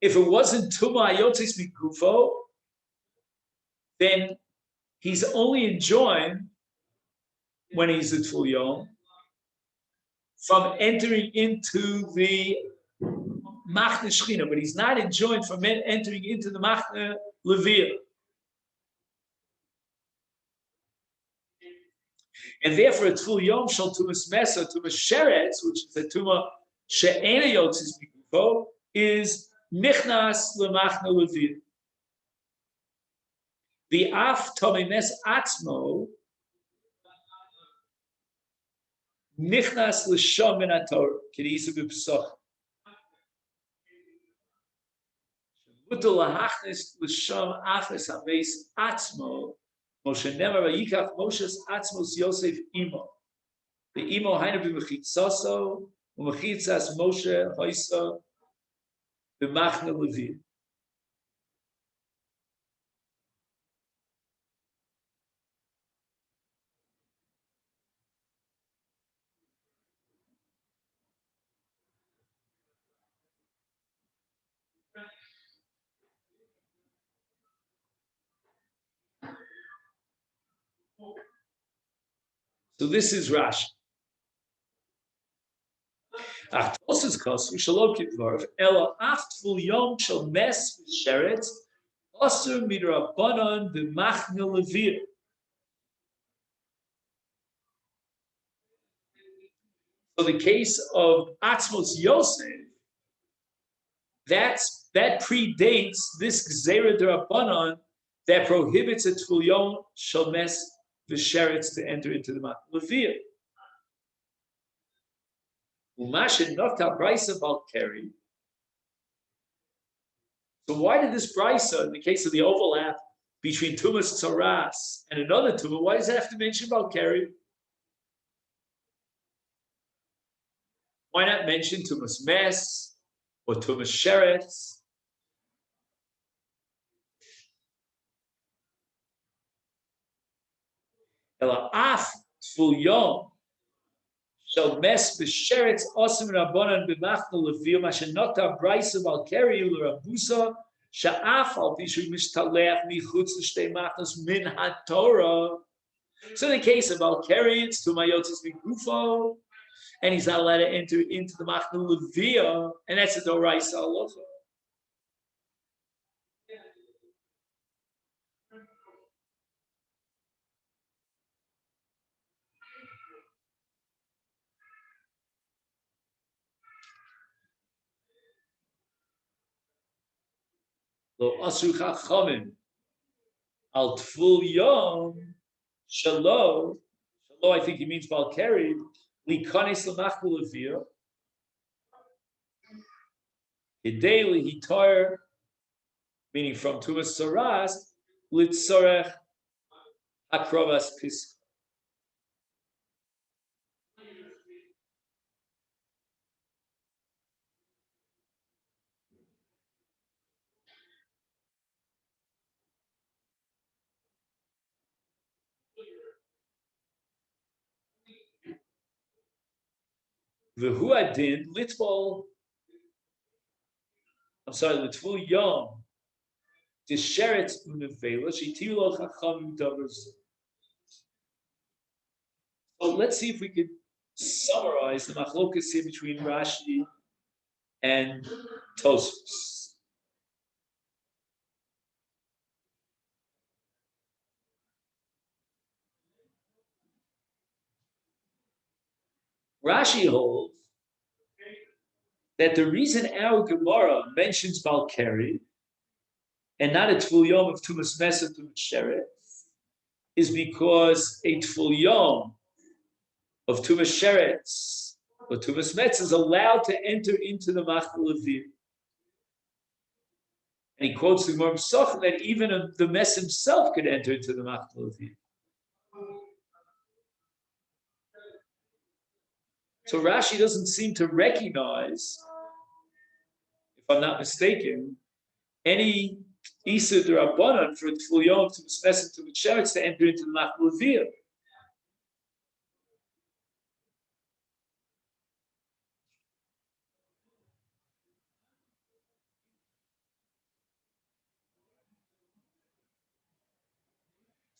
If it wasn't Tumah Hayotes Migufo, then he's only enjoined when he's at Tvul Yom from entering into the Machne Shechina, but he's not enjoined from entering into the Machne Levir. And therefore, a Tvul Yom shall Tumas Mesa, Tumas Sheretz, which is a Tumah She'ena Yotzis Migufo, is Nichnas Lemachne Levir. The Af Tomimes Atzmo Nichnas L'Shom Min HaTorah K'Nisa B'Pesach Mutal Lahachnis L'Shom Afes HaVeis Atzmo Moshe Nemer Vayikach Moshes Atzmos Yosef Imo the Imo Hainu B'Mechitzaso U'Mechitzas Moshe Hoysa B'Machne Levir. So this is Rashi. Ach, Tosas Kos, Shalom Kitvarv, Ela Af Tvul Yom Shel Mes V'Sheretz, Osir Midrabanan B'Machne Levir. So the case of Atzmos Yosef, that predates this Gzeira D'Rabbanan that prohibits a Tvul Yom Shel Mes V'Sheretz to enter into the Machne Levir. Umashin Nokta Brisa Balkeri. So why did this Brisa, in the case of the overlap between Tumas Tzoras and another Tumah, why does it have to mention Balkeri? Why not mention Tumas Mes or Tumas Sheretz? Ela Af Tvul Yom Shel Mes B'Sheretz Osim Rabbanan B'Machne Levir Mashenota Brisa Balkeri L'Rabusa Sha'af Al Pishu Mishtalech Michutz L'Shtei Machnos Min HaTorah. So in the case of Balkeri, it's Tumayotis Migufo, and he's not allowed to enter into the Machne Levir, and that's a Doraisa Halacha. Lo Asu Chachamim Al Tful Yom Shalom. Shalom, I think he means Balkari. Likanis Lamachul Levir. Hideli Hitar, meaning from Tumas Saras, Litzorech Akrovas Pisk. V'hu adin litbol. I'm sorry, Litvul Yom. Disheretz unevela shitilo chacham davers. So let's see if we could summarize the machlokas here between Rashi and Tosfos. Rashi holds that the reason our Gemara mentions Balkari and not a Tful Yom of Tumas Mesa to Sheret is because a Tful Yom of Tumas Sheretz or Tumas Metz is allowed to enter into the Machal Levir. And he quotes the Gemara Pesachim that even the Mess himself could enter into the Machal Levir. So Rashi doesn't seem to recognize, if I'm not mistaken, any Isa D'Rabbanan for Tful Yom to Mesmesim to Sheretz to enter into the Machal Levir.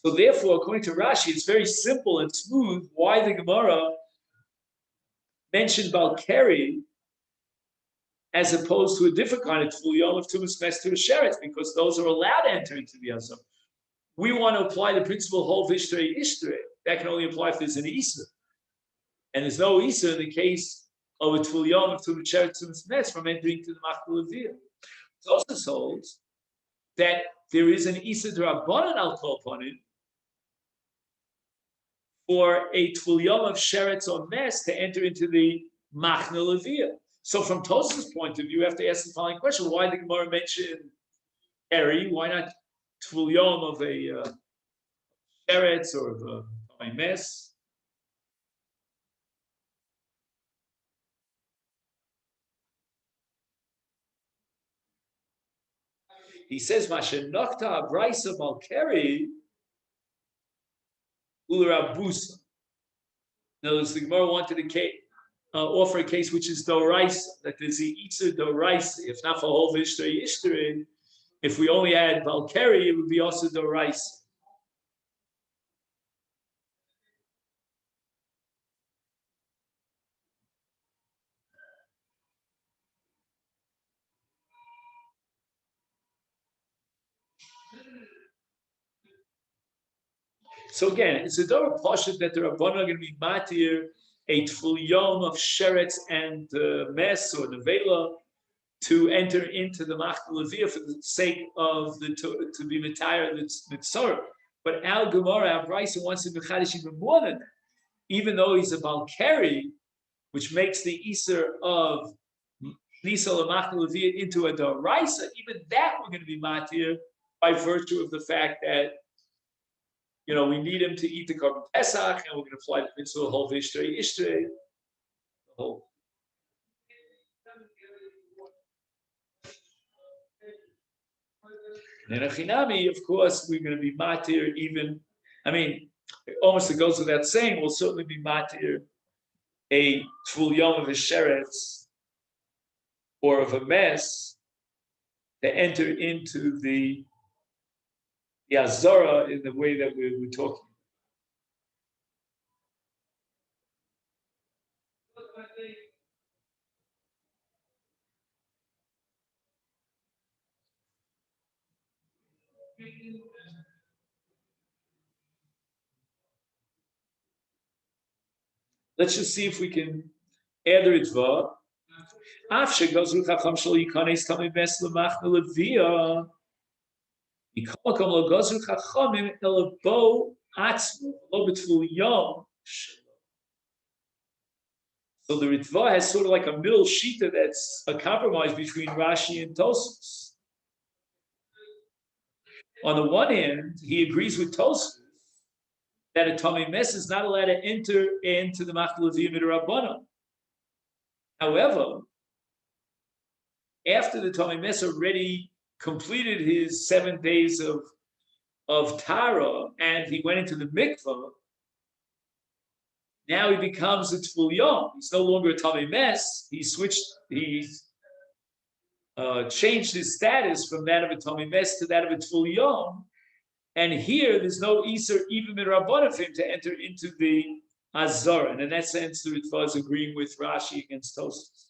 So therefore, according to Rashi, it's very simple and smooth why the Gemara mentioned Balkari as opposed to a different kind of Tful Yom of Tumas Mes to Sheretz, because those are allowed to enter into the Azam. We want to apply the principle Hol Vishtrei Ishtrei. That can only apply if there's an Isa. And there's no Isa in the case of a Tful Yom of Tumas Sheretz Tumas Mes from entering to the Machal Levir. It also holds that there is an Isa D'Rabbanan al Kol Panim for a Tful Yom of Sheretz or Mes to enter into the Machal Levir. So from Tosfos' point of view, you have to ask the following question: why did the Gemara mention Eri? Why not Tful Yom of a Sheretz or of a Mes? He says, "Mashe nokta abraisa malkeri ulerabusa." In other words, the Gemara wanted to offer a case which is doraisa, that there's the itzer doraisa. If not for whole v'ishteri ishteri, if we only had balkeri, it would be also doraisa. So again, it's a Dora Pashat that the Rabbanan are going to be matir a Tful Yom of Sheretz and Mes or Nevela to enter into the Machal Levir for the sake of to be Matayr the Tzor. But Al Gemara, Al Brisa wants to be Mechadish even more than that. Even though he's a Balkari, which makes the Iser of Nisa Machal Levir into a Doraisa, even that we're going to be matir by virtue of the fact that we need him to eat the Korban Pesach, and we're going to fly the mitzvah whole V'ishtei Ishtei. And in Achinami, of course, we're going to be matir even. I mean, almost it goes without saying, we'll certainly be matir a Tful Yom of a Sheretz or of a Mes to enter into the Azara in the way that we were talking. Let's just see if we can add the Ritva. So the Ritva has sort of like a middle shita that's a compromise between Rashi and Tosfos. On the one hand, he agrees with Tosfos that a Tomei Mes is not allowed to enter into the Machal Leviyim Rabbanon. However, after the Tomei Mes already completed his 7 days of Tara and he went into the mikvah, now he becomes a Tful Yom. He's no longer a Tomei Mes. He changed his status from that of a Tomei Mes to that of a Tful Yom. And here, there's no Isser even in Rabbanan for him to enter into the Azara. And in that sense, the Ritva is agreeing with Rashi against Tosfos.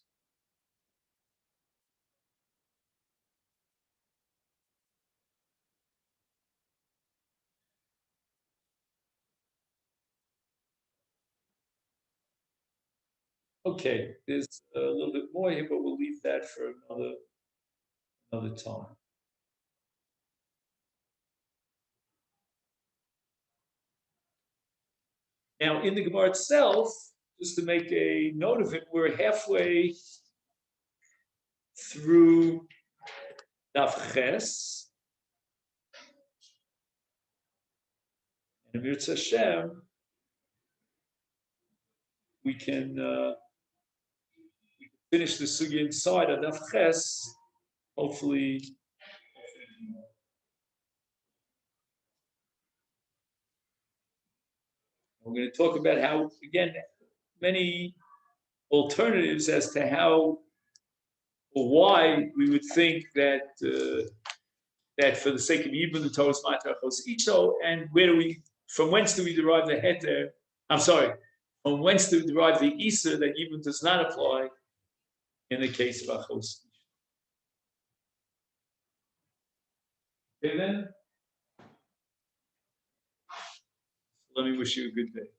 Okay, there's a little bit more here, but we'll leave that for another time. Now, in the Gemara itself, just to make a note of it, we're halfway through Daf Ches, and Mir Hashem, we can finish the sugya inside of Daf Ches, hopefully. We're going to talk about how, again, many alternatives as to how or why we would think that that for the sake of Yibum the Torah is Matachos Icho, and from whence do we derive the heter? I'm sorry, from whence do we derive the Iser that Yibum does not apply in the case of Achos? Okay, then. Let me wish you a good day.